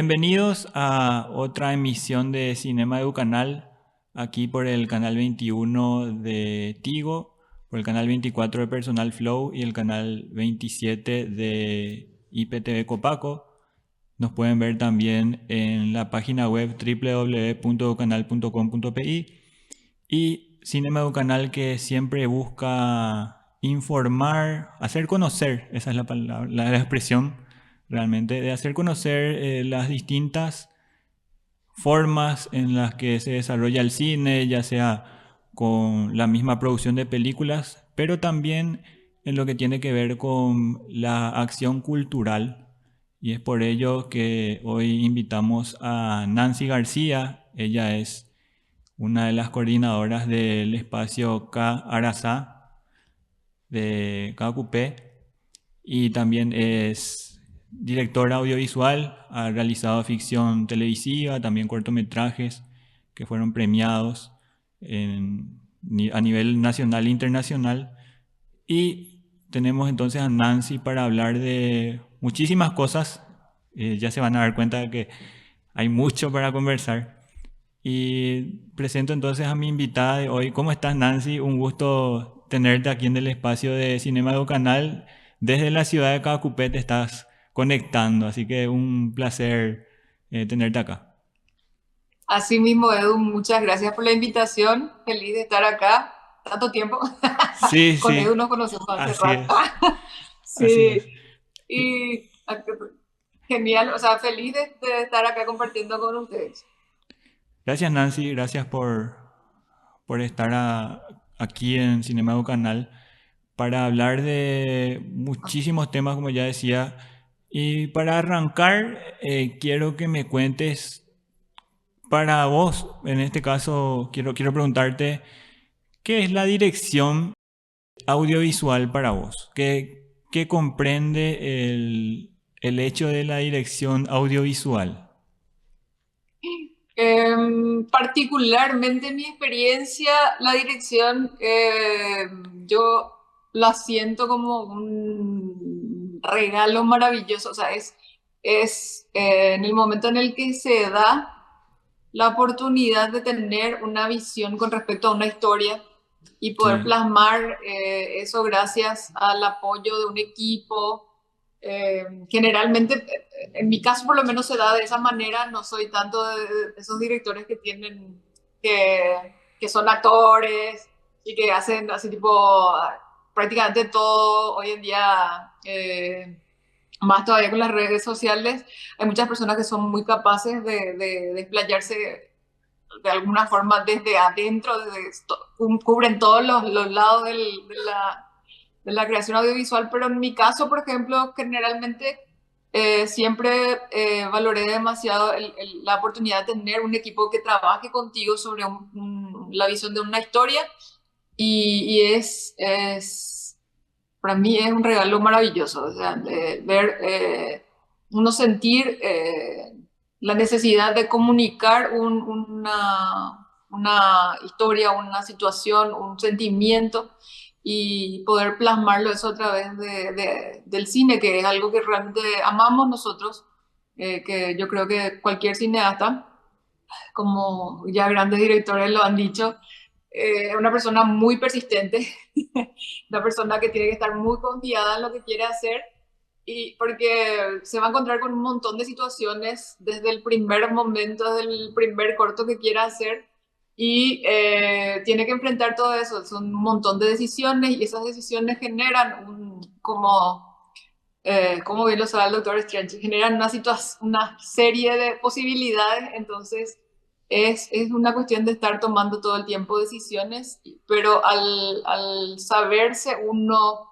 Bienvenidos a otra emisión de Cinema Educanal, aquí por el canal 21 de Tigo, por el canal 24 de Personal Flow y el canal 27 de IPTV Copaco. Nos pueden ver también en la página web www.educanal.com.pi y Cinema Educanal, que siempre busca informar, hacer conocer, esa es la palabra, la expresión realmente, de hacer conocer las distintas formas en las que se desarrolla el cine, ya sea con la misma producción de películas, pero también en lo que tiene que ver con la acción cultural. Y es por ello que hoy invitamos a Nancy García. Ella es una de las coordinadoras del espacio K Arasá de KQP y también es directora audiovisual, ha realizado ficción televisiva, también cortometrajes que fueron premiados a nivel nacional e internacional. Y tenemos entonces a Nancy para hablar de muchísimas cosas. Ya se van a dar cuenta de que hay mucho para conversar. Y presento entonces a mi invitada de hoy. ¿Cómo estás, Nancy? Un gusto tenerte aquí en el espacio de Cinema Canal. Desde la ciudad de Cacupé te estás conectando, así que un placer tenerte acá. Así mismo, Edu, muchas gracias por la invitación. Feliz de estar acá. Tanto tiempo. Sí, Con Edu sí, nos conocemos hace así rato. es, así es. Sí, y genial, o sea, feliz de estar acá compartiendo con ustedes. Gracias, Nancy, gracias por estar aquí en Cinema Canal para hablar de muchísimos temas, como ya decía. Y para arrancar, quiero que me cuentes, para vos, en este caso, quiero preguntarte, ¿qué es la dirección audiovisual para vos? ¿Qué comprende el hecho de la dirección audiovisual? Particularmente en mi experiencia, la dirección, yo la siento como un regalo maravilloso. O sea, es en el momento en el que se da la oportunidad de tener una visión con respecto a una historia y poder Sí, plasmar eso gracias al apoyo de un equipo. Generalmente, en mi caso por lo menos se da de esa manera. No soy tanto de esos directores que tienen, que son actores y que hacen así tipo prácticamente todo hoy en día. Más todavía con las redes sociales, hay muchas personas que son muy capaces de explayarse de alguna forma desde adentro, cubren todos los lados de la creación audiovisual, pero en mi caso, por ejemplo, generalmente siempre valoré demasiado la oportunidad de tener un equipo que trabaje contigo sobre la visión de una historia y para mí es un regalo maravilloso, o sea, ver, uno sentir la necesidad de comunicar una historia, una situación, un sentimiento y poder plasmarlo eso a través del cine, que es algo que realmente amamos nosotros, que yo creo que cualquier cineasta, como ya grandes directores lo han dicho, una persona muy persistente, una persona que tiene que estar muy confiada en lo que quiere hacer y porque se va a encontrar con un montón de situaciones desde el primer momento, desde el primer corto que quiera hacer y tiene que enfrentar todo eso. Son un montón de decisiones y esas decisiones generan como bien lo sabe el Doctor Strange, generan una serie de posibilidades. Entonces es una cuestión de estar tomando todo el tiempo decisiones, pero al saberse uno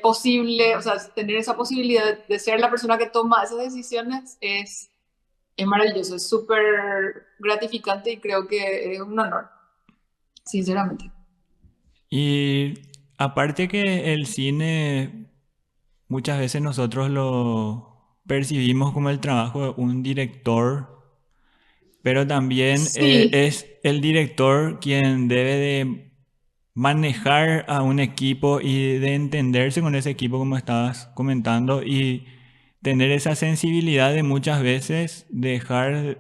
posible, o sea, tener esa posibilidad de ser la persona que toma esas decisiones es maravilloso, es súper gratificante y creo que es un honor, sinceramente. y aparte que el cine muchas veces nosotros lo percibimos como el trabajo de un director, pero también Sí, es el director quien debe de manejar a un equipo y de entenderse con ese equipo, como estabas comentando, y tener esa sensibilidad de muchas veces dejar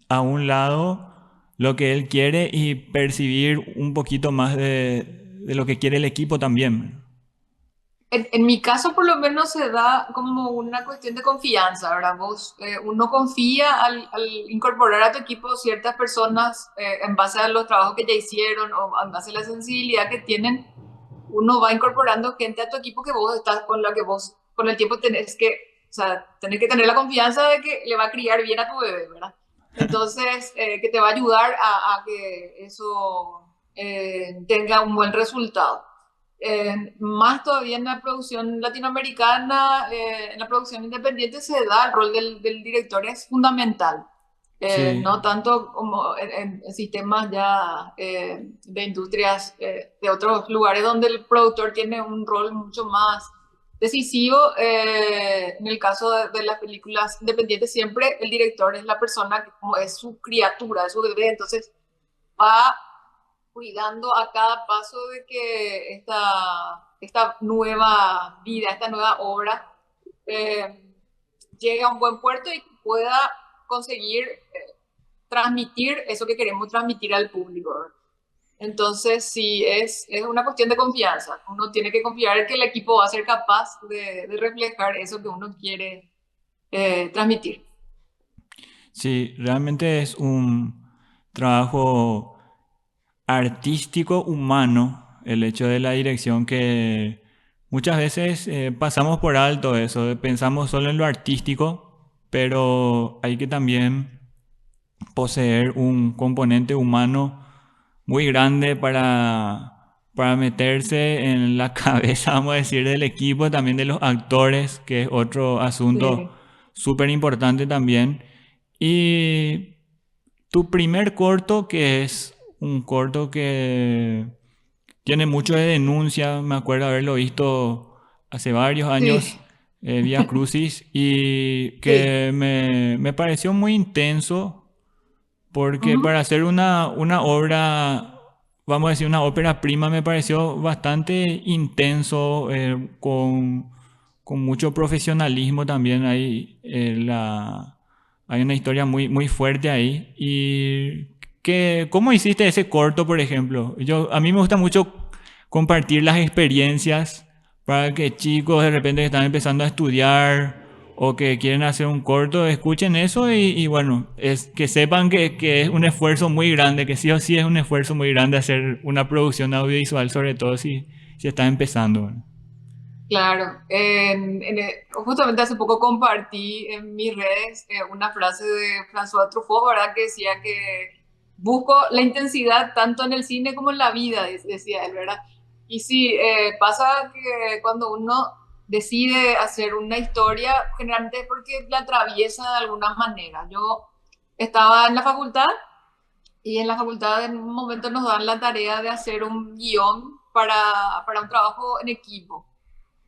a un lado lo que él quiere y percibir un poquito más de lo que quiere el equipo también. En mi caso, por lo menos, se da como una cuestión de confianza, ¿verdad? Uno confía al incorporar a tu equipo ciertas personas en base a los trabajos que ya hicieron o en base a la sensibilidad que tienen. Uno va incorporando gente a tu equipo que vos estás con la que vos con el tiempo o sea, tenés que tener la confianza de que le va a criar bien a tu bebé, ¿verdad? Entonces, que te va a ayudar a que eso tenga un buen resultado. Más todavía en la producción latinoamericana, en la producción independiente se da el rol del director, es fundamental. Sí, No tanto como en sistemas ya de industrias de otros lugares donde el productor tiene un rol mucho más decisivo. En el caso de las películas independientes, siempre el director es la persona que como es su criatura, es su bebé, entonces va cuidando a cada paso de que esta nueva vida, esta nueva obra eh, llegue a un buen puerto y pueda conseguir transmitir eso que queremos transmitir al público. Entonces, sí, es una cuestión de confianza. Uno tiene que confiar en que el equipo va a ser capaz de reflejar eso que uno quiere transmitir. sí, realmente es un trabajo artístico humano el hecho de la dirección que muchas veces pasamos por alto eso, pensamos solo en lo artístico, pero hay que también poseer un componente humano muy grande para meterse en la cabeza, vamos a decir, del equipo, también de los actores, que es otro asunto Sí. súper importante también. Y tu primer corto, que es un corto que tiene mucho de denuncia, me acuerdo haberlo visto hace varios Sí, años, Vía Crucis, y sí. que me pareció muy intenso porque Ujú. para hacer una obra, vamos a decir, una ópera prima, me pareció bastante intenso, con mucho profesionalismo también ahí. Hay una historia muy, muy fuerte ahí. ¿Y cómo hiciste ese corto, por ejemplo? A mí me gusta mucho compartir las experiencias para que chicos de repente que están empezando a estudiar o que quieren hacer un corto, escuchen eso y bueno, es que sepan que es un esfuerzo muy grande, que sí o sí es un esfuerzo muy grande hacer una producción audiovisual, sobre todo si estás empezando. ¿Verdad? Claro, justamente hace poco compartí en mis redes una frase de François Truffaut, ¿verdad? Que decía que busco la intensidad tanto en el cine como en la vida, decía él, ¿verdad? Y sí, pasa que cuando uno decide hacer una historia, generalmente es porque la atraviesa de alguna manera. Yo estaba en la facultad y en la facultad en un momento nos dan la tarea de hacer un guión para un trabajo en equipo.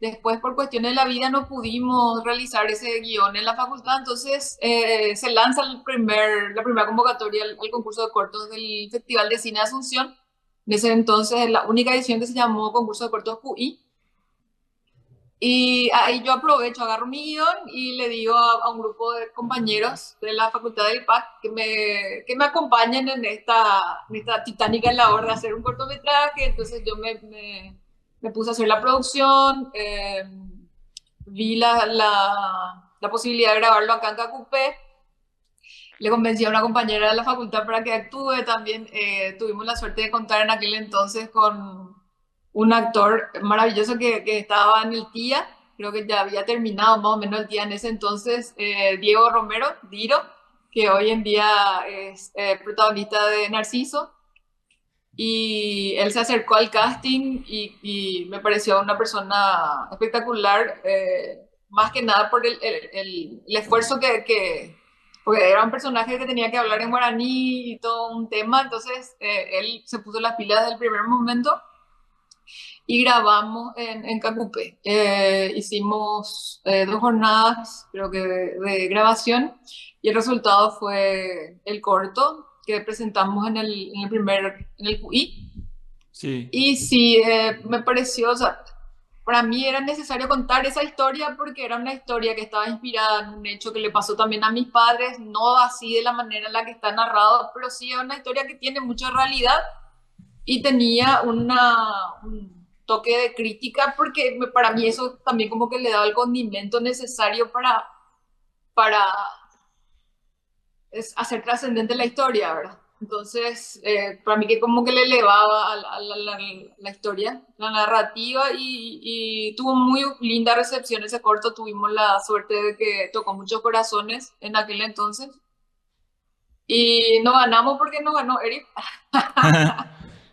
Después, por cuestiones de la vida, no pudimos realizar ese guión en la facultad, entonces se lanza la primera convocatoria al concurso de cortos del Festival de Cine de Asunción. En ese entonces, la única edición que se llamó Concurso de Cortos QI. Y ahí yo aprovecho, agarro mi guión y le digo a un grupo de compañeros de la Facultad del PAC que me acompañen en esta titánica labor de hacer un cortometraje. Entonces yo me puse a hacer la producción, vi la posibilidad de grabarlo acá en Cacupé, le convencí a una compañera de la facultad para que actúe. También tuvimos la suerte de contar en aquel entonces con un actor maravilloso que estaba en el TIA, creo que ya había terminado más o menos el TIA en ese entonces, Diego Romero, Diro, que hoy en día es protagonista de Narciso. Y él se acercó al casting y me pareció una persona espectacular, más que nada por el esfuerzo porque era un personaje que tenía que hablar en guaraní y todo un tema, entonces él se puso las pilas desde el primer momento y grabamos en Cacupé. Hicimos 2 jornadas, creo que de grabación, y el resultado fue el corto que presentamos en el QI. Sí, Y sí, me pareció, o sea, para mí era necesario contar esa historia porque era una historia que estaba inspirada en un hecho que le pasó también a mis padres, no así de la manera en la que está narrado, pero sí es una historia que tiene mucha realidad y tenía un toque de crítica porque para mí eso también como que le daba el condimento necesario para hacer trascendente la historia, ¿verdad? Entonces, para mí que como que le elevaba la historia, la narrativa y tuvo muy linda recepción ese corto. Tuvimos la suerte de que tocó muchos corazones en aquel entonces. Y no ganamos porque nos ganó Eric.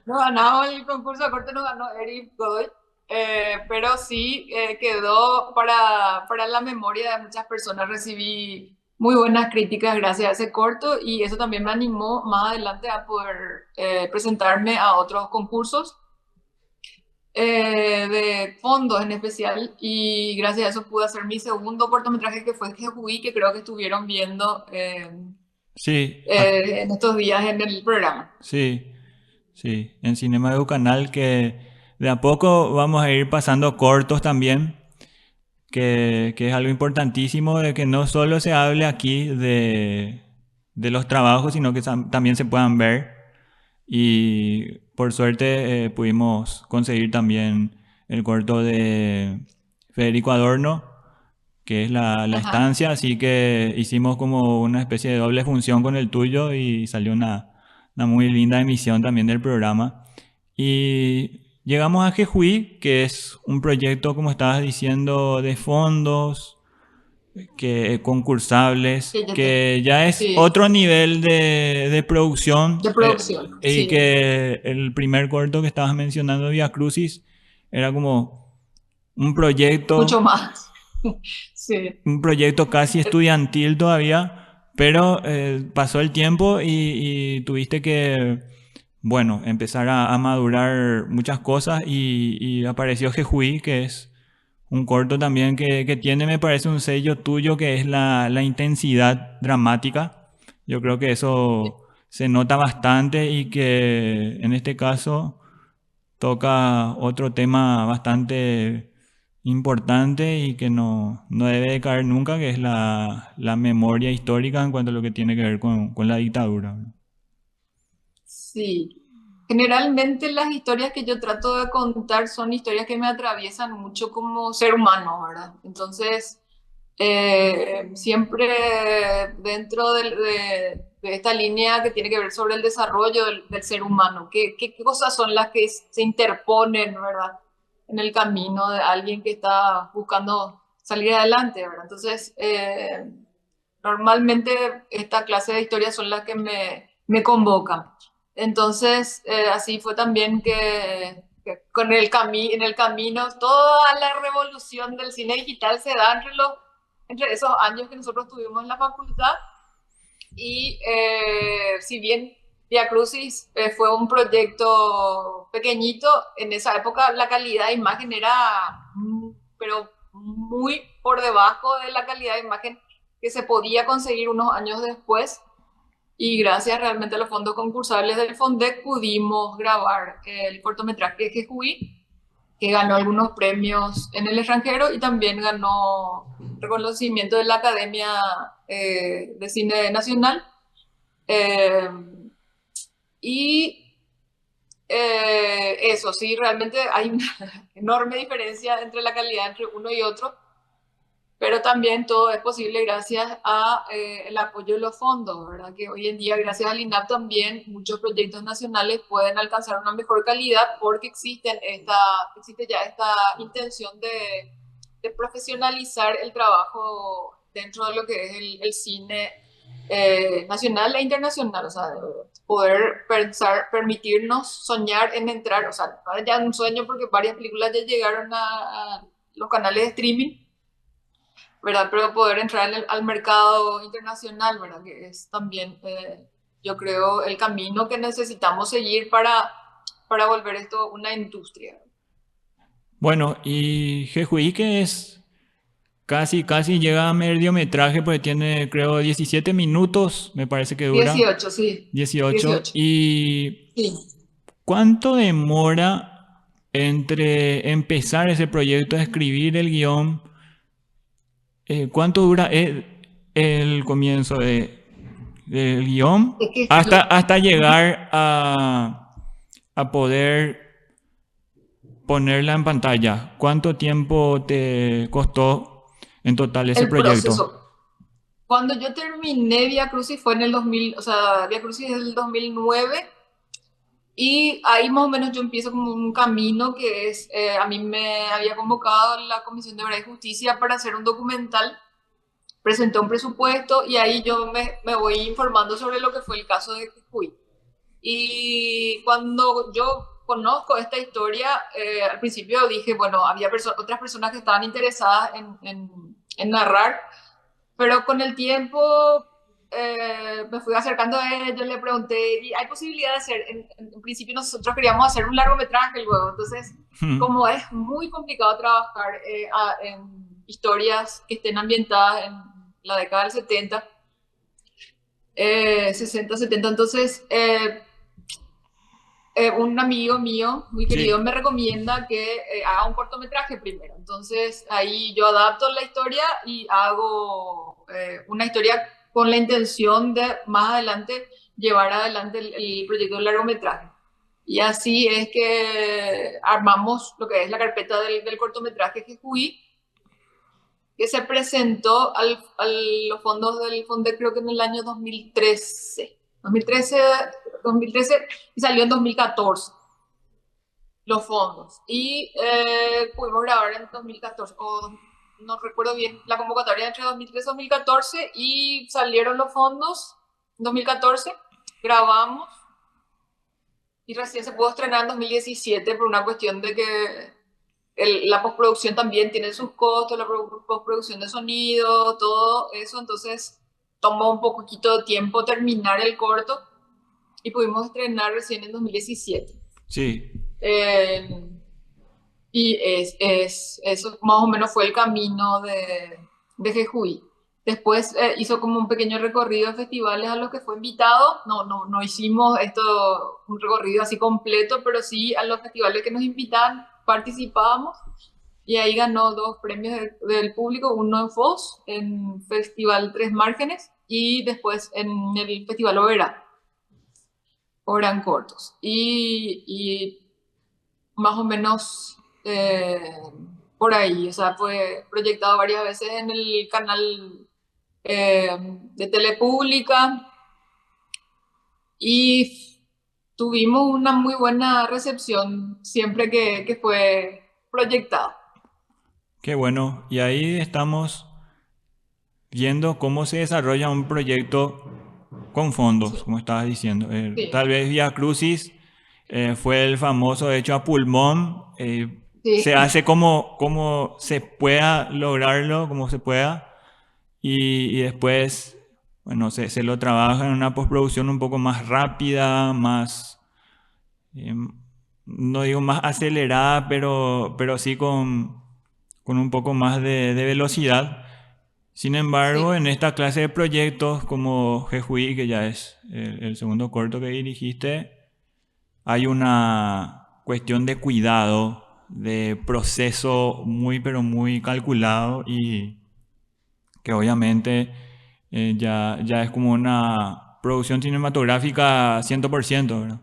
No ganamos el concurso de corte, nos ganó Eric Godoy. Pero sí quedó para la memoria de muchas personas. Recibí muy buenas críticas gracias a ese corto y eso también me animó más adelante a poder presentarme a otros concursos de fondos en especial y gracias a eso pude hacer mi segundo cortometraje que fue Jejuí, que creo que estuvieron viendo Sí, en estos días en el programa. sí, sí, en Cinema Canal que de a poco vamos a ir pasando cortos también, que es algo importantísimo de que no solo se hable aquí de los trabajos, sino que también se puedan ver. Y por suerte pudimos conseguir también el corto de Federico Adorno, que es la Ajá. estancia, así que hicimos como una especie de doble función con el tuyo y salió una muy linda emisión también del programa. Y llegamos a Jejuí, que es un proyecto, como estabas diciendo, de fondos, que concursables, Que ya te- que ya es Sí, otro nivel de producción, de producción, y sí, que el primer corto que estabas mencionando, Via Crucis, era como un proyecto mucho más. Sí, un proyecto casi estudiantil todavía, pero pasó el tiempo y tuviste que, bueno, empezar a madurar muchas cosas y apareció Jejuí, que es un corto también que tiene, me parece, un sello tuyo que es la intensidad dramática. Yo creo que eso se nota bastante y que en este caso toca otro tema bastante importante y que no debe de caer nunca, que es la memoria histórica en cuanto a lo que tiene que ver con la dictadura, ¿verdad? sí. Generalmente las historias que yo trato de contar son historias que me atraviesan mucho como ser humano, ¿verdad? Entonces, siempre dentro de esta línea que tiene que ver sobre el desarrollo del ser humano, ¿qué cosas son las que se interponen, ¿verdad? En el camino de alguien que está buscando salir adelante, ¿verdad? Entonces, normalmente esta clase de historias son las que me convocan. Entonces, así fue también que con en el camino, toda la revolución del cine digital se da entre esos años que nosotros tuvimos en la facultad. Y si bien Via Crucis fue un proyecto pequeñito, en esa época la calidad de imagen era, pero muy por debajo de la calidad de imagen que se podía conseguir unos años después. Y gracias realmente a los fondos concursables del FONDEC pudimos grabar el cortometraje que Juí, que ganó algunos premios en el extranjero y también ganó reconocimiento de la Academia de Cine Nacional. Eh, y eso, sí, realmente hay una enorme diferencia entre la calidad entre uno y otro, pero también todo es posible gracias a el apoyo de los fondos, ¿verdad? Que hoy en día, gracias al INAP, también muchos proyectos nacionales pueden alcanzar una mejor calidad porque existe ya esta intención de profesionalizar el trabajo dentro de lo que es el cine nacional e internacional, o sea, de poder pensar, permitirnos soñar en entrar, o sea, no es ya un sueño porque varias películas ya llegaron a los canales de streaming, ¿verdad? Pero poder entrar al mercado internacional, ¿verdad? Que es también, yo creo, el camino que necesitamos seguir para volver esto una industria. Bueno, y Jejuí, que es casi llega a mediometraje, porque tiene, creo, 17 minutos, me parece que dura, 18 sí. 18. 18 ¿Y sí. cuánto demora? entre empezar ese proyecto, escribir el guión, ¿cuánto dura el comienzo del guión Es que hasta llegar a poder ponerla en pantalla? ¿Cuánto tiempo te costó en total ese el proyecto? proceso. Cuando yo terminé Via Crucis fue en el 2000, o sea, Via Crucis es del 2009 y ahí más o menos yo empiezo como un camino que es, a mí me había convocado la Comisión de Verdad y Justicia para hacer un documental, presenté un presupuesto y ahí yo me voy informando sobre lo que fue el caso de Jujuy. Y cuando yo conozco esta historia, al principio dije, bueno, había otras personas que estaban interesadas en narrar, pero con el tiempo me fui acercando a ellos, le pregunté, ¿y hay posibilidad de hacer? En principio nosotros queríamos hacer un largometraje luego, entonces como es muy complicado trabajar en historias que estén ambientadas en la década del 70, 60, 70, entonces un amigo mío, muy querido, Sí, me recomienda que haga un cortometraje primero. Entonces ahí yo adapto la historia y hago una historia con la intención de más adelante llevar adelante el proyecto de largometraje. Y así es que armamos lo que es la carpeta del cortometraje que fui, que se presentó a los fondos del FONDE creo que en el año 2013. 2013 y salió en 2014 los fondos. Y pudimos grabar en 2014, o no recuerdo bien, la convocatoria entre 2013 y 2014 y salieron los fondos en 2014, grabamos y recién se pudo estrenar en 2017 por una cuestión de que la postproducción también tiene sus costos, la postproducción de sonido, todo eso, entonces tomó un poquito de tiempo terminar el corto y pudimos estrenar recién en 2017. sí. Eh, y eso más o menos fue el camino de Jejuy. Después hizo como un pequeño recorrido de festivales a los que fue invitado. No hicimos esto, un recorrido así completo, pero sí a los festivales que nos invitaban participábamos. Y ahí ganó dos premios del público, uno en Foz, en Festival Tres Márgenes, y después en el Festival Oberán Cortos. Y más o menos por ahí, o sea, fue proyectado varias veces en el canal de Telepública y tuvimos una muy buena recepción siempre que fue proyectado. Qué bueno. Y ahí estamos viendo cómo se desarrolla un proyecto con fondos, Sí, como estabas diciendo. Tal sí, vez Via Crucis fue el famoso hecho a pulmón. Se sí, hace como se pueda lograrlo, como se pueda. Y después, bueno, se lo trabaja en una postproducción un poco más rápida, más, eh, no digo más acelerada, pero sí con un poco más de velocidad. Sin embargo, sí. en esta clase de proyectos como Jejuí, que ya es el segundo corto que dirigiste, hay una cuestión de cuidado, de proceso muy, pero muy calculado y que obviamente ya es como una producción cinematográfica 100%, ¿verdad?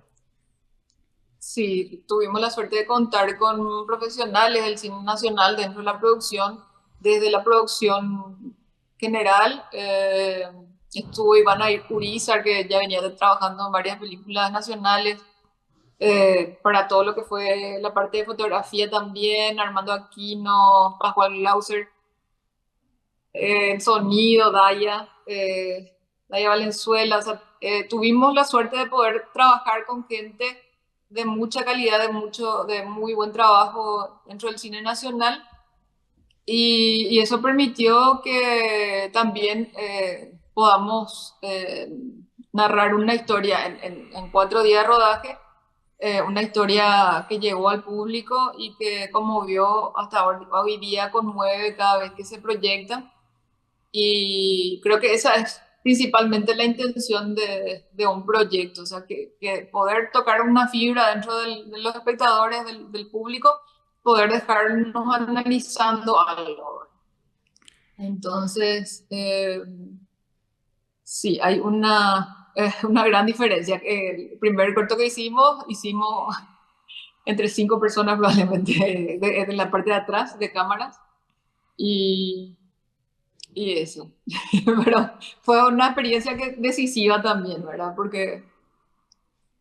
Sí, tuvimos la suerte de contar con profesionales del cine nacional dentro de la producción, desde la producción general. Estuvo Iván Urizar, que ya venía trabajando en varias películas nacionales, para todo lo que fue la parte de fotografía también, Armando Aquino, Pascual Glauser, sonido, Daya Valenzuela. O sea, tuvimos la suerte de poder trabajar con gente de mucha calidad, de muy buen trabajo dentro del cine nacional y eso permitió que también podamos narrar una historia en 4 días de rodaje, una historia que llegó al público y que conmovió hasta hoy día, conmueve cada vez que se proyecta. Y creo que esa es principalmente la intención de un proyecto, o sea, que poder tocar una fibra dentro de los espectadores, del público, poder dejarnos analizando algo. Entonces, sí, hay una gran diferencia. El primer corto que hicimos entre 5 personas probablemente de la parte de atrás de cámaras y, y eso. Pero fue una experiencia decisiva también, ¿verdad? Porque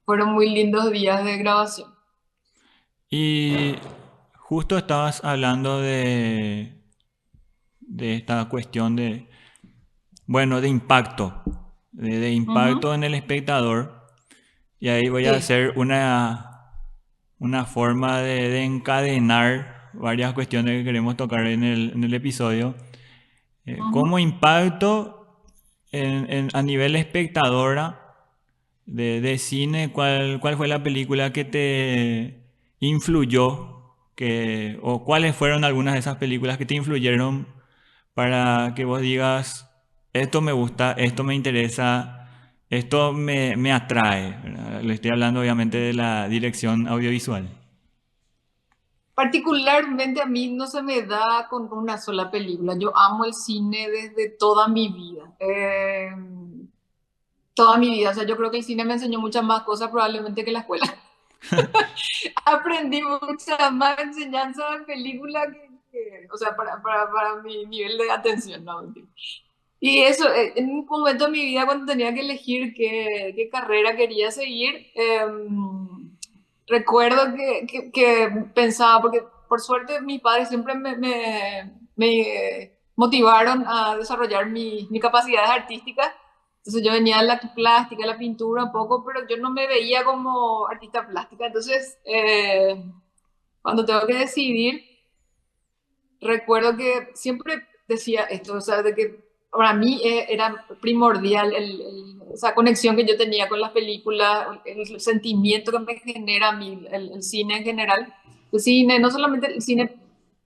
fueron muy lindos días de grabación. Y justo estabas hablando de esta cuestión de, bueno, de impacto, de impacto Ujú. en el espectador. Y ahí voy a Sí. hacer una forma de encadenar varias cuestiones que queremos tocar en el episodio. Como Ujú. impacto a nivel espectadora de cine, ¿cuál fue la película que te influyó? O cuáles fueron algunas de esas películas que te influyeron para que vos digas, esto me gusta, esto me interesa, esto me atrae, ¿verdad? Le estoy hablando obviamente de la dirección audiovisual. Particularmente a mí no se me da con una sola película. Yo amo el cine desde toda mi vida. Toda mi vida. O sea, yo creo que el cine me enseñó muchas más cosas probablemente que la escuela. Aprendí mucha más enseñanza de película o sea, para mi nivel de atención, no, mentira. Y eso, en un momento de mi vida cuando tenía que elegir qué carrera quería seguir, recuerdo que pensaba, porque por suerte mis padres siempre me motivaron a desarrollar mis capacidades artísticas. Entonces yo venía de la plástica, la pintura un poco, pero yo no me veía como artista plástica. Entonces, cuando tengo que decidir, recuerdo que siempre decía esto, o sea, de que para mí era primordial esa conexión que yo tenía con las películas, el sentimiento que me genera a mí, el cine en general. El cine, no solamente el cine,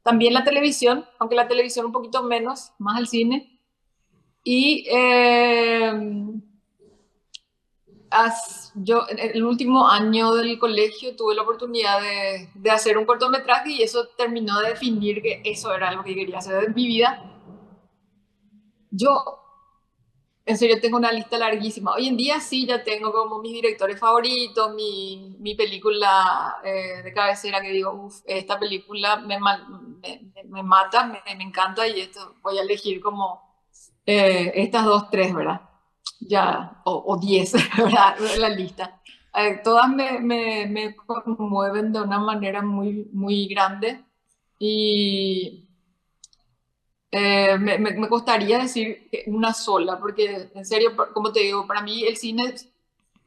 también la televisión, aunque la televisión un poquito menos, más el cine. Y yo en el último año del colegio tuve la oportunidad de hacer un cortometraje y eso terminó de definir que eso era lo que quería hacer en mi vida. Yo, en serio, tengo una lista larguísima. Hoy en día sí, ya tengo como mis directores favoritos, mi película de cabecera que digo, uff, esta película me mata, me encanta y esto voy a elegir como estas dos, tres, ¿verdad? Ya, o 10, ¿verdad? La lista. Todas me conmueven de una manera muy, muy grande y me costaría decir que una sola, porque en serio, como te digo, para mí el cine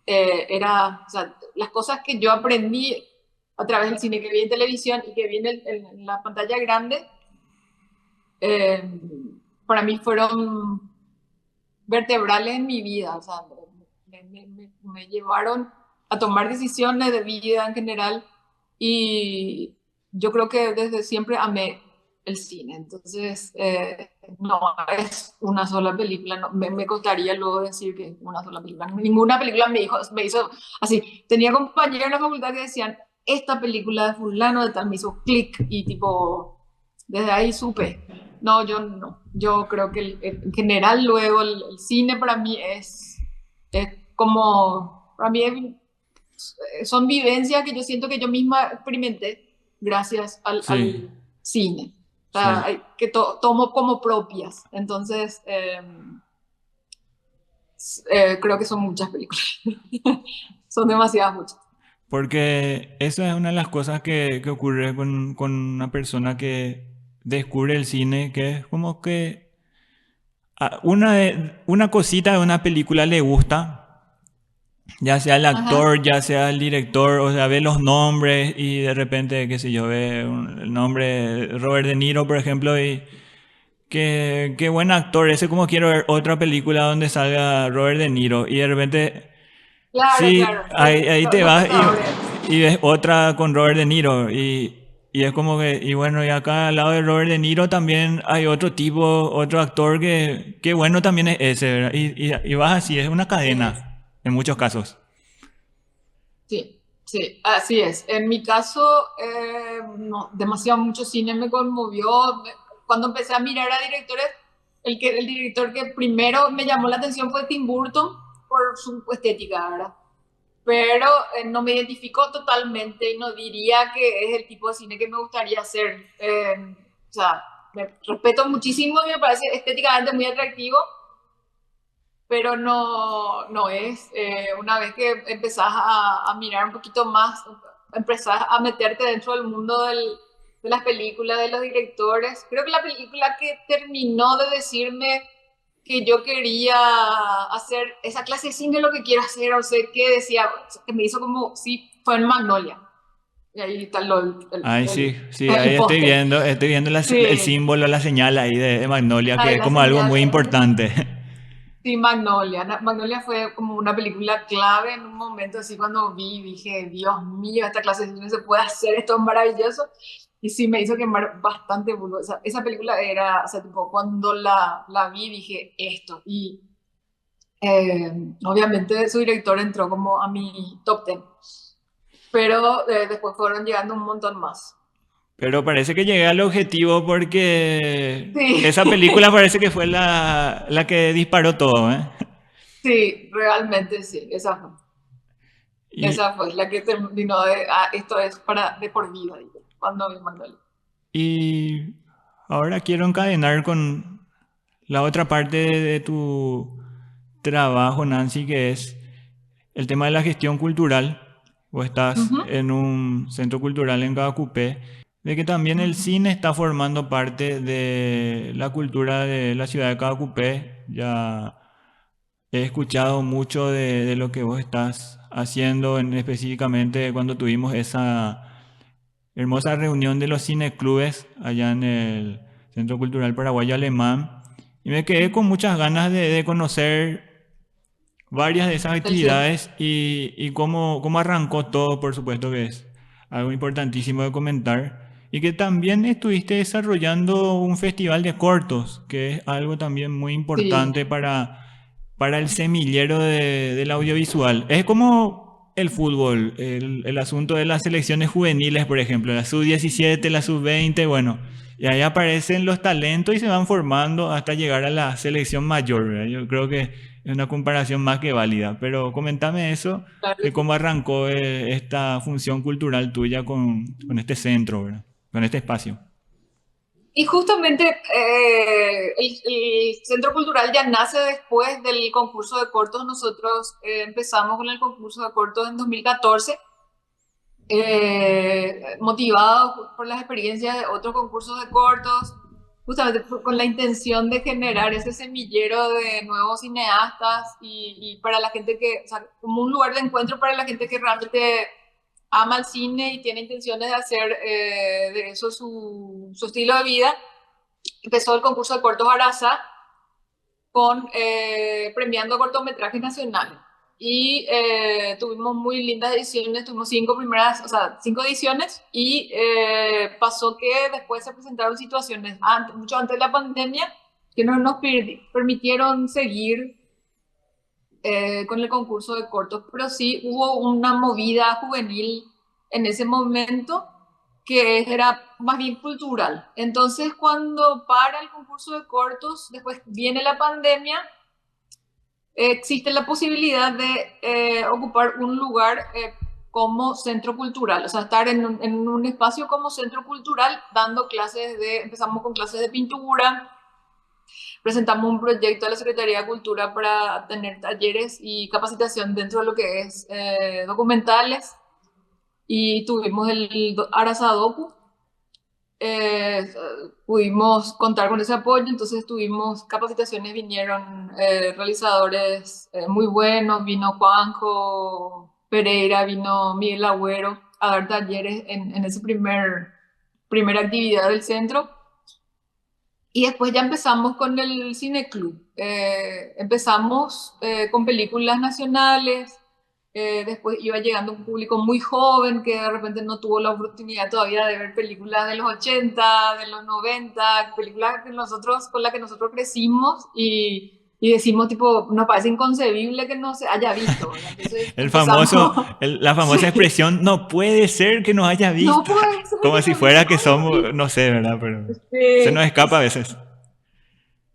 era, o sea, las cosas que yo aprendí a través del cine que vi en televisión y que vi en la pantalla grande, eh, para mí fueron vertebrales en mi vida, o sea, me llevaron a tomar decisiones de vida en general y yo creo que desde siempre amé el cine, entonces no es una sola película, no, me costaría luego decir que es una sola película, ninguna película me hizo así, tenía compañeros en la facultad que decían, esta película de fulano de tal me hizo clic y tipo, desde ahí supe. No, yo no. Yo creo que en general luego el cine para mí es como, para mí son vivencias que yo siento que yo misma experimenté gracias Sí, al cine. O sea, sí. que tomo como propias. Entonces, creo que son muchas películas. Son demasiadas muchas. Porque esa es una de las cosas que ocurre con una persona que descubre el cine, que es como que una cosita de una película le gusta, ya sea el Ajá. actor, ya sea el director, o sea, ve los nombres y de repente, qué sé yo, ve el nombre de Robert De Niro, por ejemplo, y qué buen actor, ese como quiero ver otra película donde salga Robert De Niro y de repente, Claro, sí, claro. ahí te Los vas pecadores. y ves otra con Robert De Niro y... Y es como que, y bueno, y acá al lado de Robert De Niro también hay otro tipo, otro actor que bueno también es ese, ¿verdad? Y vas así, es una Sí, cadena en muchos casos. sí, sí, así es. En mi caso, no, demasiado mucho cine me conmovió. Cuando empecé a mirar a directores, el director que primero me llamó la atención fue Tim Burton por su estética, ¿verdad? Pero no me identifico totalmente y no diría que es el tipo de cine que me gustaría hacer. O sea, me respeto muchísimo y me parece estéticamente muy atractivo, pero no es. Una vez que empezás a mirar un poquito más, empezás a meterte dentro del mundo de las películas, de los directores. Creo que la película que terminó de decirme que yo quería hacer esa clase de cine, lo que quiero hacer, o sea, que decía, que me hizo como, sí, fue en Magnolia. Y ahí está Ay, sí, sí, ahí el póster. estoy viendo el Sí, símbolo, la señal ahí de Magnolia, que ahí es la como algo señal. muy importante. Sí, Magnolia. Magnolia fue como una película clave en un momento así cuando vi, dije, Dios mío, esta clase de cine se puede hacer, esto es maravilloso. Y sí, me hizo quemar bastante bulbo. Esa película era, o sea, tipo, cuando la vi, dije, esto. Y eh, obviamente su director entró como a mi top 10. Pero después fueron llegando un montón más. Pero parece que llegué al objetivo porque Sí, esa película parece que fue la que disparó todo, ¿eh? sí, realmente sí, esa fue. Y, Esa fue la que terminó de, esto es para de por vida, digo, cuando vi Magnolia. y ahora quiero encadenar con la otra parte de tu trabajo, Nancy, que es el tema de la gestión cultural. Vos estás Ujú, en un centro cultural en Caacupé, de que también el ujú. cine está formando parte de la cultura de la ciudad de Caacupé. Ya he escuchado mucho de lo que vos estás haciendo, específicamente cuando tuvimos esa hermosa reunión de los cineclubes allá en el Centro Cultural Paraguayo Alemán. Y me quedé con muchas ganas de conocer varias de esas El cine. actividades y cómo arrancó todo, por supuesto que es algo importantísimo de comentar. Y que también estuviste desarrollando un festival de cortos, que es algo también muy Sí, importante para el semillero del audiovisual. Es como el fútbol, el asunto de las selecciones juveniles, por ejemplo, la sub-17, la sub-20, bueno, y ahí aparecen los talentos y se van formando hasta llegar a la selección mayor, ¿verdad? Yo creo que es una comparación más que válida, pero comentame eso claro de que sí. cómo arrancó esta función cultural tuya con este centro, ¿verdad? Con este espacio. Y justamente el Centro Cultural ya nace después del concurso de cortos. Nosotros empezamos con el concurso de cortos en 2014, motivados por las experiencias de otros concursos de cortos, justamente con la intención de generar ese semillero de nuevos cineastas y para la gente que, o sea, como un lugar de encuentro para la gente que realmente ama el cine y tiene intenciones de hacer de eso su estilo de vida. Empezó el concurso de cortos Arasa con premiando cortometrajes nacionales. Y tuvimos muy lindas ediciones, tuvimos cinco primeras, o sea, cinco ediciones, y pasó que después se presentaron situaciones mucho antes de la pandemia que no nos permitieron seguir con el concurso de cortos, pero sí hubo una movida juvenil en ese momento que era más bien cultural. Entonces, cuando para el concurso de cortos, después viene la pandemia, existe la posibilidad de ocupar un lugar como centro cultural, o sea, estar en un espacio como centro cultural dando clases empezamos con clases de pintura, presentamos un proyecto a la Secretaría de Cultura para tener talleres y capacitación dentro de lo que es documentales y tuvimos el Arasadoku. eh, Pudimos contar con ese apoyo, entonces tuvimos capacitaciones, vinieron realizadores muy buenos, vino Juanjo Pereira, vino Miguel Agüero a dar talleres en esa primera actividad del centro. Y después ya empezamos con el Cine Club. Empezamos con películas nacionales, Después iba llegando un público muy joven que de repente no tuvo la oportunidad todavía de ver películas de los 80, de los 90, películas que nosotros, con las que nosotros crecimos y decimos, tipo, nos parece inconcebible que no se haya visto, ¿verdad? Entonces El empezamos, famoso, la famosa sí, expresión, no puede ser que nos haya no visto. puede ser Como que si no, no fuera que haya somos, visto. no sé, ¿verdad? Pero se nos Sí, escapa a veces.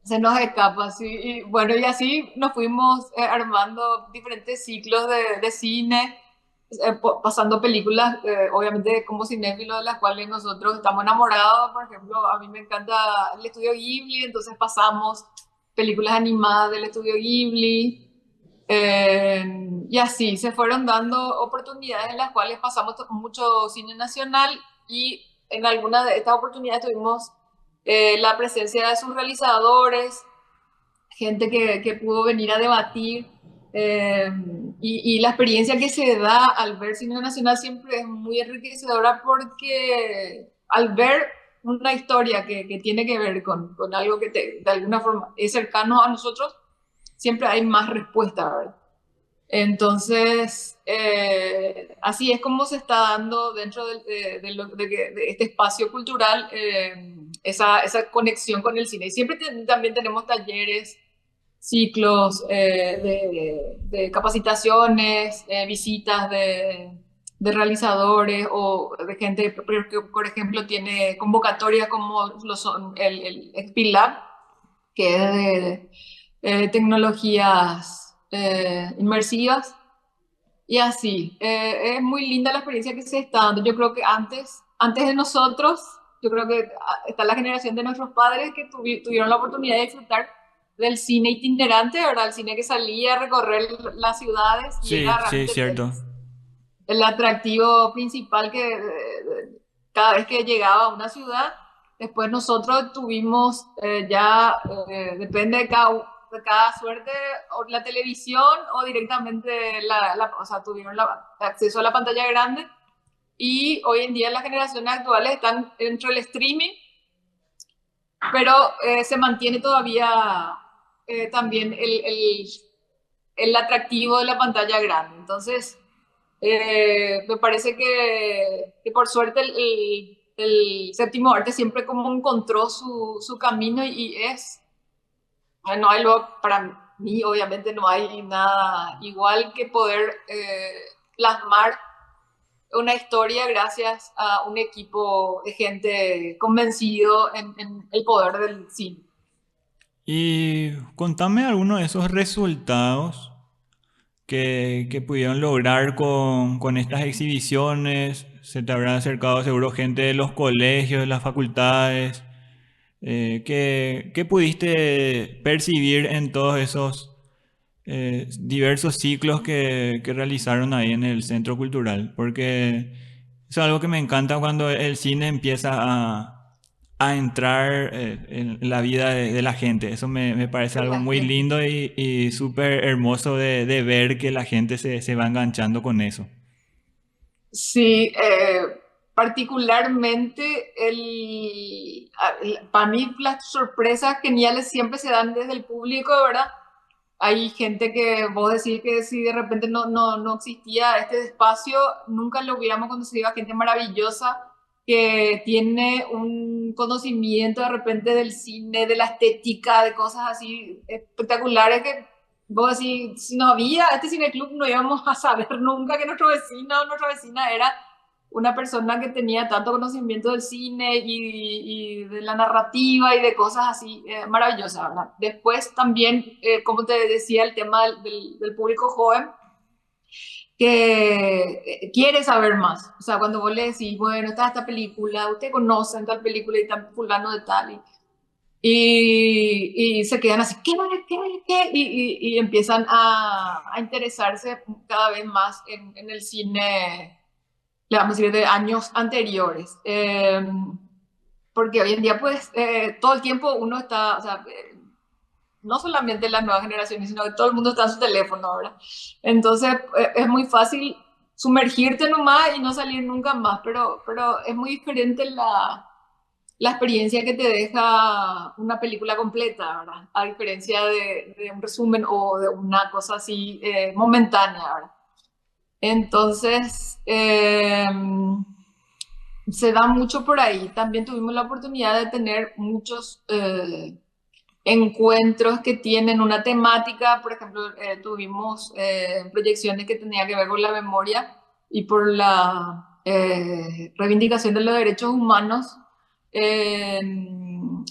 se nos escapa, sí. Y bueno, y así nos fuimos armando diferentes ciclos de cine, pasando películas, obviamente como cinéfilos de las cuales nosotros estamos enamorados. Por ejemplo, a mí me encanta el estudio Ghibli, entonces pasamos películas animadas del estudio Ghibli. Y así se fueron dando oportunidades en las cuales pasamos mucho cine nacional y en algunas de estas oportunidades tuvimos la presencia de sus realizadores, gente que pudo venir a debatir, eh, y la experiencia que se da al ver cine nacional siempre es muy enriquecedora porque al ver una historia que tiene que ver con algo que de alguna forma es cercano a nosotros, siempre hay más respuesta, ¿verdad? Entonces, así es como se está dando dentro de este espacio cultural, esa conexión con el cine. Y siempre también tenemos talleres, ciclos de capacitaciones, visitas de realizadores o de gente que, por ejemplo, tiene convocatorias como lo son el XP-Lab, que es de tecnologías inmersivas y así. Es muy linda la experiencia que se está dando. Yo creo que antes de nosotros, yo creo que está la generación de nuestros padres que tuvieron la oportunidad de disfrutar del cine itinerante, ¿verdad? El cine que salía a recorrer las ciudades y Sí, era sí, realmente cierto. el atractivo principal que cada vez que llegaba a una ciudad. Después nosotros tuvimos depende de cada suerte, o la televisión o directamente o sea, tuvieron acceso a la pantalla grande. Y hoy en día las generaciones actuales están entre el streaming, pero se mantiene todavía también el atractivo de la pantalla grande. Entonces, me parece que por suerte el séptimo arte siempre como encontró su camino y no hay para mí obviamente no hay nada igual que poder plasmar una historia gracias a un equipo de gente convencido en el poder del cine. Y contame algunos de esos resultados que pudieron lograr con estas exhibiciones. Se te habrá acercado seguro gente de los colegios, de las facultades. ¿Qué pudiste percibir en todos esos diversos ciclos que realizaron ahí en el Centro Cultural? Porque eso es algo que me encanta cuando el cine empieza a entrar en la vida de la gente. Eso me parece algo La muy gente. lindo y súper hermoso de ver que la gente se va enganchando con eso. Sí, particularmente para mí las sorpresas geniales siempre se dan desde el público, ¿verdad? Hay gente que vos decís que si de repente no existía este espacio, nunca lo hubiéramos conocido a gente maravillosa que tiene un conocimiento de repente del cine, de la estética, de cosas así espectaculares que vos decís, si no había este cineclub no íbamos a saber nunca que nuestro vecino o nuestra vecina era una persona que tenía tanto conocimiento del cine y de la narrativa y de cosas así maravillosas, ¿verdad? Después también, como te decía, el tema del público joven que quiere saber más. O sea, cuando vos le decís, bueno, está esta película, usted conoce tal película y tal fulano de tal, y se quedan así, ¿qué? ¿Qué? Y empiezan a interesarse cada vez más en el cine, le vamos a decir, de años anteriores. Porque hoy en día, pues, todo el tiempo uno está, o sea, no solamente las nuevas generaciones, sino que todo el mundo está en su teléfono ahora. Entonces, es muy fácil sumergirte nomás y no salir nunca más, pero es muy diferente la experiencia que te deja una película completa, ¿verdad? A diferencia de un resumen o de una cosa así momentánea, ¿verdad? Entonces, se da mucho por ahí. También tuvimos la oportunidad de tener muchos encuentros que tienen una temática. Por ejemplo, tuvimos proyecciones que tenían que ver con la memoria y por la reivindicación de los derechos humanos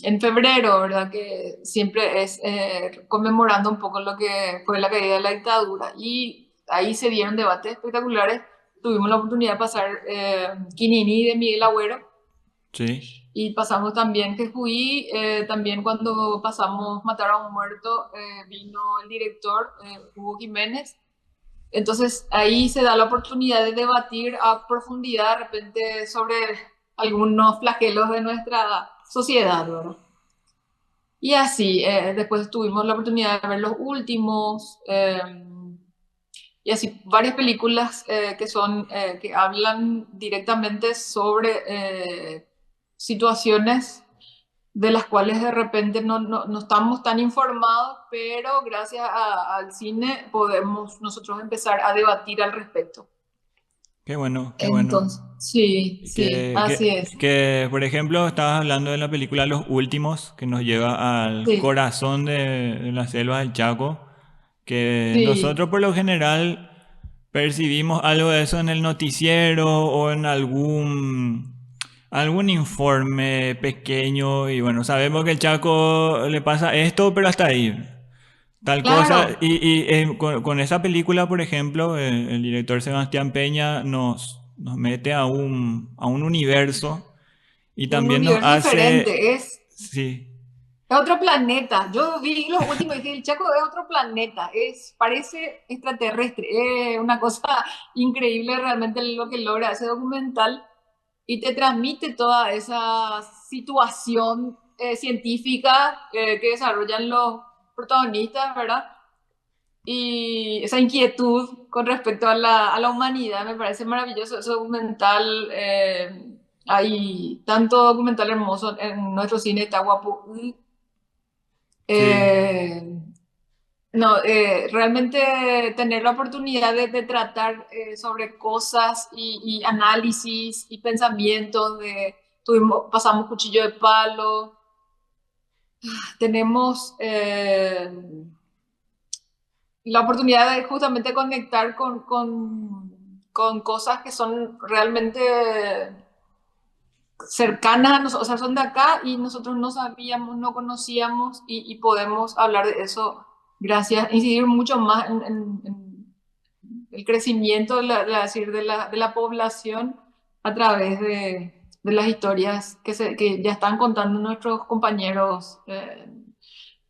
en febrero, ¿verdad? Que siempre es conmemorando un poco lo que fue la caída de la dictadura. Y ahí se dieron debates espectaculares. Tuvimos la oportunidad de pasar Quinini de Miguel Agüero Sí. y pasamos también Jejuí, también cuando pasamos Matar a un muerto, vino el director Hugo Jiménez. Entonces ahí se da la oportunidad de debatir a profundidad de repente sobre algunos flagelos de nuestra sociedad, ¿verdad? Y así, después tuvimos la oportunidad de ver los últimos, y así varias películas que son, que hablan directamente sobre situaciones de las cuales de repente no estamos tan informados, pero gracias al cine podemos nosotros empezar a debatir al respecto. Qué bueno, qué bueno. Entonces, sí, sí, Que, así que, es. que, por ejemplo, estabas hablando de la película Los Últimos, que nos lleva al Sí, corazón de la selva del Chaco, que sí, nosotros por lo general percibimos algo de eso en el noticiero o en algún informe pequeño y bueno, sabemos que el Chaco le pasa esto, pero hasta ahí. Tal cosa, claro, y con esa película, por ejemplo, el director Sebastián Peña nos mete a un universo y un también nos universo hace, diferente, sí, es otro planeta. Yo vi los últimos y dije, el Chaco es otro planeta, parece extraterrestre, es una cosa increíble realmente lo que logra ese documental y te transmite toda esa situación científica que desarrollan los protagonistas, ¿verdad? Y esa inquietud con respecto a la humanidad me parece maravilloso. Ese documental, hay tanto documental hermoso en nuestro cine, está guapo. sí. Eh, no, realmente tener la oportunidad de tratar sobre cosas y análisis y pensamientos pasamos cuchillo de palo, tenemos la oportunidad de justamente conectar con cosas que son realmente cercanas a nosotros, o sea, son de acá y nosotros no sabíamos, no conocíamos y podemos hablar de eso gracias, incidir mucho más en el crecimiento decir, de la población a través de las historias que ya están contando nuestros compañeros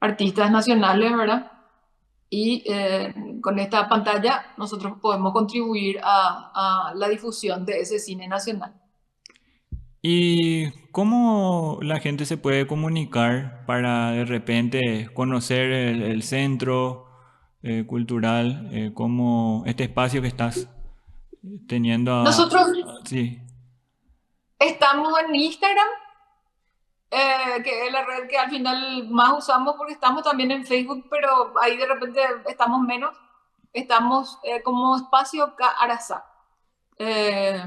artistas nacionales, ¿verdad? Y con esta pantalla nosotros podemos contribuir a la difusión de ese cine nacional. ¿Y cómo la gente se puede comunicar para de repente conocer el centro cultural, como este espacio que estás teniendo Nosotros sí, estamos en Instagram, que es la red que al final más usamos porque estamos también en Facebook, pero ahí de repente estamos menos. Estamos como Espacio K Arasá. Eh,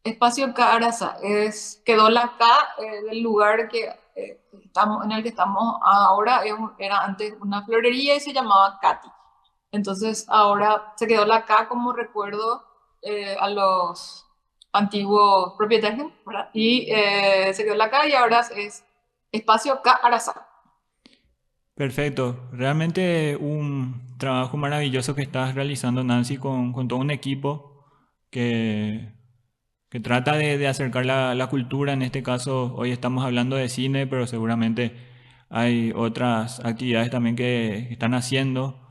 Espacio K Arasá. Quedó la K del lugar en el que estamos ahora. Era antes una florería y se llamaba Katy. Entonces ahora se quedó la K como recuerdo a los antiguos propietarios, ¿verdad? Y se quedó la K y ahora es Espacio K Arasá. perfecto. Realmente un trabajo maravilloso que estás realizando, Nancy, con todo un equipo que, que trata de acercar la cultura. En este caso, hoy estamos hablando de cine, pero seguramente hay otras actividades también que están haciendo.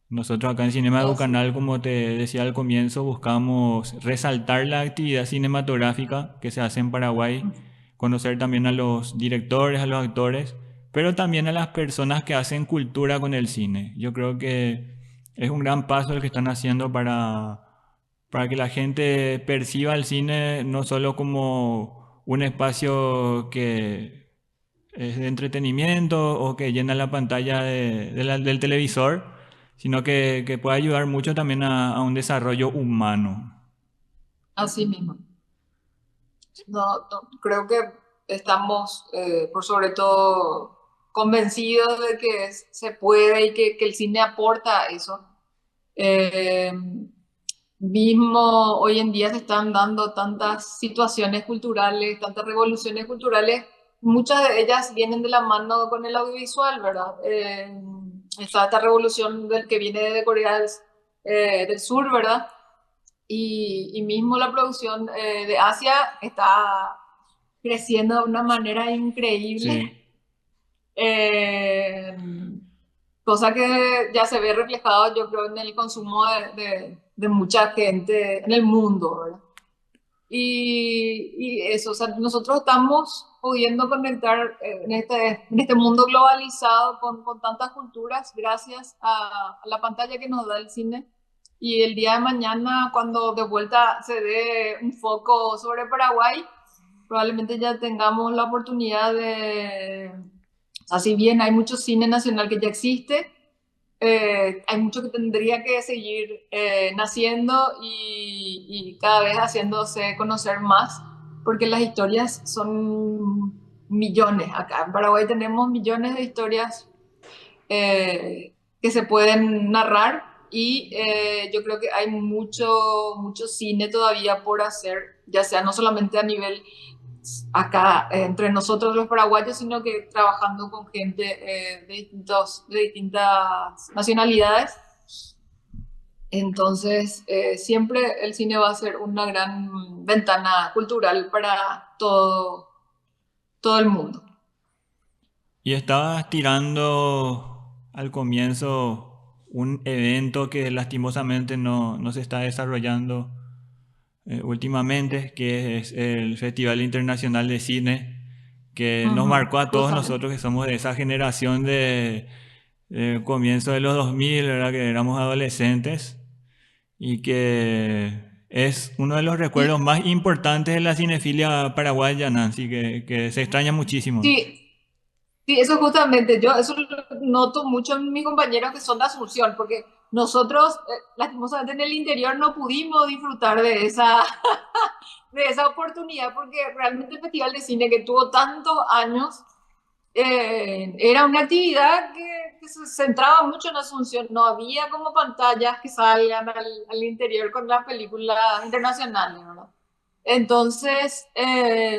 Nosotros acá en Cinema Así. Canal, como te decía al comienzo, buscamos resaltar la actividad cinematográfica que se hace en Paraguay, conocer también a los directores, a los actores, pero también a las personas que hacen cultura con el cine. Yo creo que es un gran paso el que están haciendo para que la gente perciba el cine no solo como un espacio que es de entretenimiento o que llena la pantalla del televisor, sino que puede ayudar mucho también a un desarrollo humano. Así mismo. Creo que estamos, por sobre todo, convencidos de que se puede y que el cine aporta eso. Eh, Mismo hoy en día se están dando tantas situaciones culturales, tantas revoluciones culturales, muchas de ellas vienen de la mano con el audiovisual, ¿verdad? Está esta revolución que viene de Corea del Sur, ¿verdad? Y mismo la producción de Asia está creciendo de una manera increíble, Sí. eh, cosa que ya se ve reflejado, yo creo, en el consumo de mucha gente en el mundo, ¿verdad? Y eso, o sea, nosotros estamos pudiendo conectar en este mundo globalizado con tantas culturas gracias a la pantalla que nos da el cine. Y el día de mañana, cuando de vuelta se dé un foco sobre Paraguay, probablemente ya tengamos la oportunidad de, así bien hay mucho cine nacional que ya existe, hay mucho que tendría que seguir naciendo y cada vez haciéndose conocer más, porque las historias son millones. Acá en Paraguay tenemos millones de historias que se pueden narrar y yo creo que hay mucho cine todavía por hacer, ya sea no solamente a nivel acá entre nosotros los paraguayos, sino que trabajando con gente de distintas nacionalidades. Entonces, siempre el cine va a ser una gran ventana cultural para todo el mundo. Y estabas tirando al comienzo un evento que lastimosamente no se está desarrollando últimamente, que es el Festival Internacional de Cine, que nos Ujú, marcó a todos justamente. nosotros que somos de esa generación de comienzo de los 2000, ¿verdad? Que éramos adolescentes y que es uno de los recuerdos Y más importantes de la cinefilia paraguaya, Nancy, que se extraña muchísimo. sí, sí, eso justamente, yo eso lo noto mucho en mis compañeros que son de Asunción, porque nosotros, lastimosamente en el interior, no pudimos disfrutar de esa oportunidad, porque realmente el Festival de Cine que tuvo tantos años, era una actividad que se centraba mucho en Asunción, no había como pantallas que salgan al interior con las películas internacionales, ¿verdad? Entonces,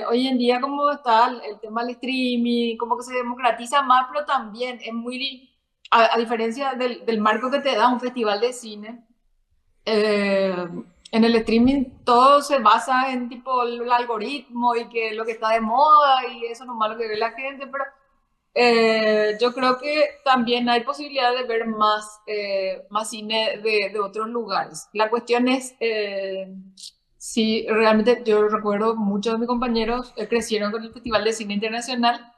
hoy en día como está el tema del streaming, como que se democratiza más, pero también es muy, a diferencia del marco que te da un festival de cine, eh, en el streaming todo se basa en tipo el algoritmo y que lo que está de moda y eso nomás lo que ve la gente, pero yo creo que también hay posibilidad de ver más cine de otros lugares. La cuestión es si realmente yo recuerdo muchos de mis compañeros crecieron con el Festival de Cine Internacional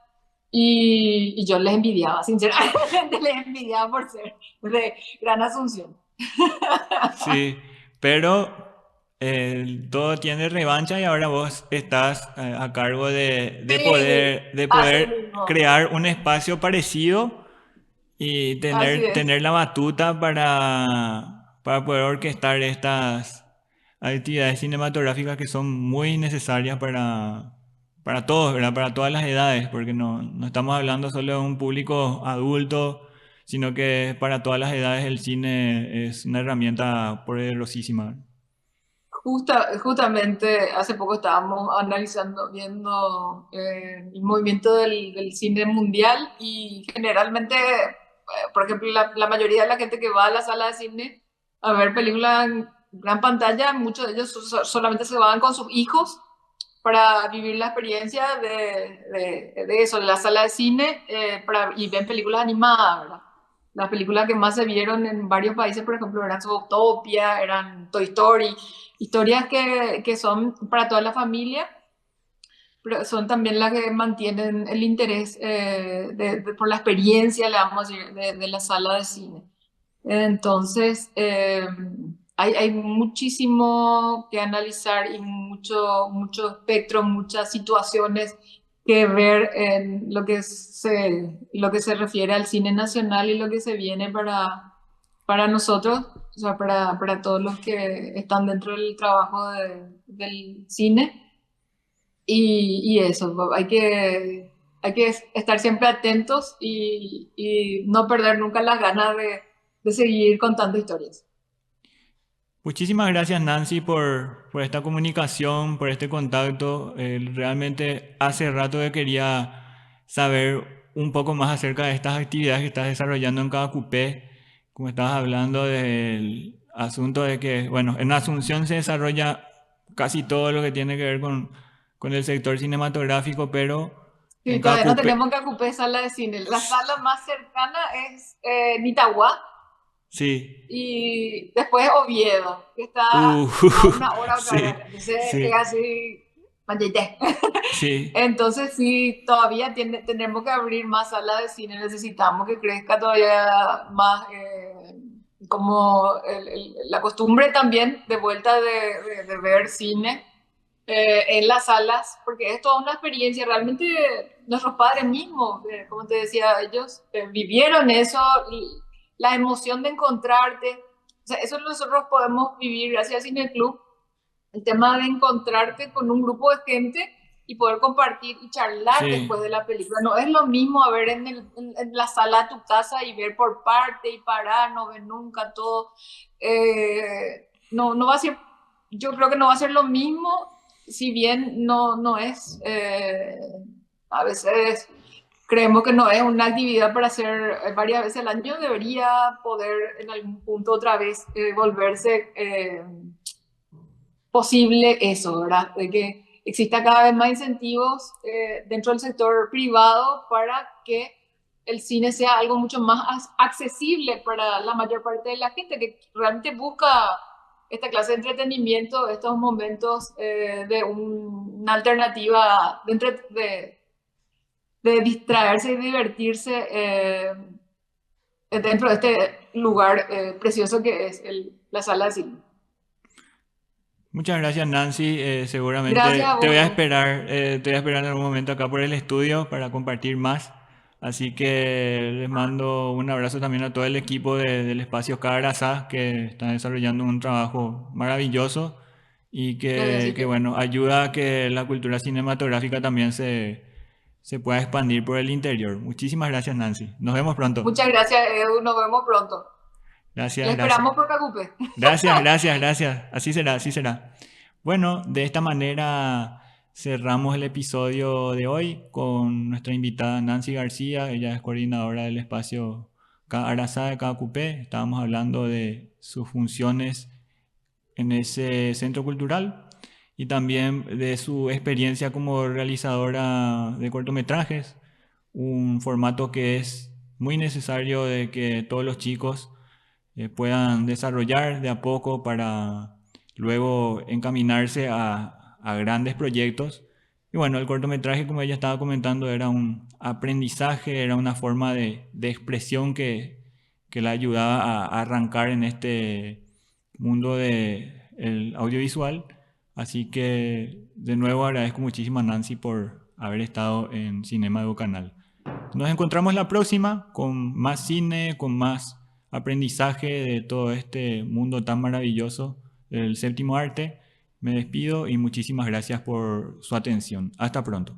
y yo les envidiaba, sinceramente les envidiaba por ser de Gran Asunción. Sí, pero todo tiene revancha y ahora vos estás a cargo Sí, de así poder mismo, crear un espacio parecido y así es. tener la batuta para poder orquestar estas actividades cinematográficas que son muy necesarias para todos, ¿verdad? Para todas las edades, porque no estamos hablando solo de un público adulto, sino que para todas las edades el cine es una herramienta poderosísima. Justamente hace poco estábamos analizando, viendo el movimiento del cine mundial y generalmente, por ejemplo, la mayoría de la gente que va a la sala de cine a ver películas en gran pantalla, muchos de ellos solamente se van con sus hijos para vivir la experiencia de eso, de la sala de cine, y ven películas animadas, ¿verdad? Las películas que más se vieron en varios países, por ejemplo, eran Zootopia, eran Toy Story, historias que son para toda la familia, pero son también las que mantienen el interés por la experiencia, le vamos a decir, de la sala de cine. Entonces, hay muchísimo que analizar y mucho espectro, muchas situaciones que ver en lo que se refiere al cine nacional y lo que se viene para nosotros, o sea, para todos los que están dentro del trabajo del cine. Y eso, hay que estar siempre atentos y no perder nunca las ganas de seguir contando historias. Muchísimas gracias Nancy por esta comunicación, por este contacto. Realmente hace rato que quería saber un poco más acerca de estas actividades que estás desarrollando en cada cupé. Como estabas hablando del asunto de que, bueno, en Asunción se desarrolla casi todo lo que tiene que ver con el sector cinematográfico, pero en Sí, cada todavía no cupé, tenemos que ocupar sala de cine. La sala más cercana es Nitagua sí. y después Oviedo, que está Uh, a una hora otra vez. sí, Entonces es sí, así, mayete. sí. Entonces sí, todavía tenemos que abrir más salas de cine, necesitamos que crezca todavía más como la costumbre también de vuelta de ver cine en las salas, porque es toda una experiencia. Realmente nuestros padres mismos, como te decía, ellos vivieron eso, y la emoción de encontrarte. O sea, eso nosotros podemos vivir gracias al Cine Club, el tema de encontrarte con un grupo de gente y poder compartir y charlar después Sí, de la película. No es lo mismo a ver en la sala de tu casa y ver por parte y parar, no ver nunca todo. No va a ser, yo creo que no va a ser lo mismo, si bien no es, a veces creemos que no es una actividad para hacer varias veces al año, debería poder en algún punto otra vez volverse posible eso, ¿verdad? De que exista cada vez más incentivos dentro del sector privado para que el cine sea algo mucho más accesible para la mayor parte de la gente que realmente busca esta clase de entretenimiento, estos momentos de una alternativa de distraerse y divertirse dentro de este lugar precioso que es la sala de cine. muchas gracias Nancy. Gracias Seguramente a vos, Edu. te voy a esperar en algún momento acá por el estudio para compartir más. Así que les mando un abrazo también a todo el equipo del espacio Carazá que está desarrollando un trabajo maravilloso y Gracias, que Silvia. bueno, ayuda a que la cultura cinematográfica también se pueda expandir por el interior. Muchísimas gracias Nancy. Nos vemos pronto. Muchas gracias, Edu. Nos vemos pronto. Le Gracias, gracias. esperamos por Cacupe. Gracias, gracias, gracias. Así será, así será. Bueno, de esta manera cerramos el episodio de hoy con nuestra invitada Nancy García. Ella es coordinadora del espacio Arasá de KQP. Estábamos hablando de sus funciones en ese centro cultural y también de su experiencia como realizadora de cortometrajes, un formato que es muy necesario de que todos los chicos puedan desarrollar de a poco para luego encaminarse a grandes proyectos. Y bueno, el cortometraje, como ella estaba comentando, era un aprendizaje, era una forma de expresión que la ayudaba a arrancar en este mundo del audiovisual. Así que de nuevo agradezco muchísimo a Nancy por haber estado en Cinema Evo Canal. Nos encontramos la próxima con más cine, con más aprendizaje de todo este mundo tan maravilloso del séptimo arte. Me despido y muchísimas gracias por su atención. Hasta pronto.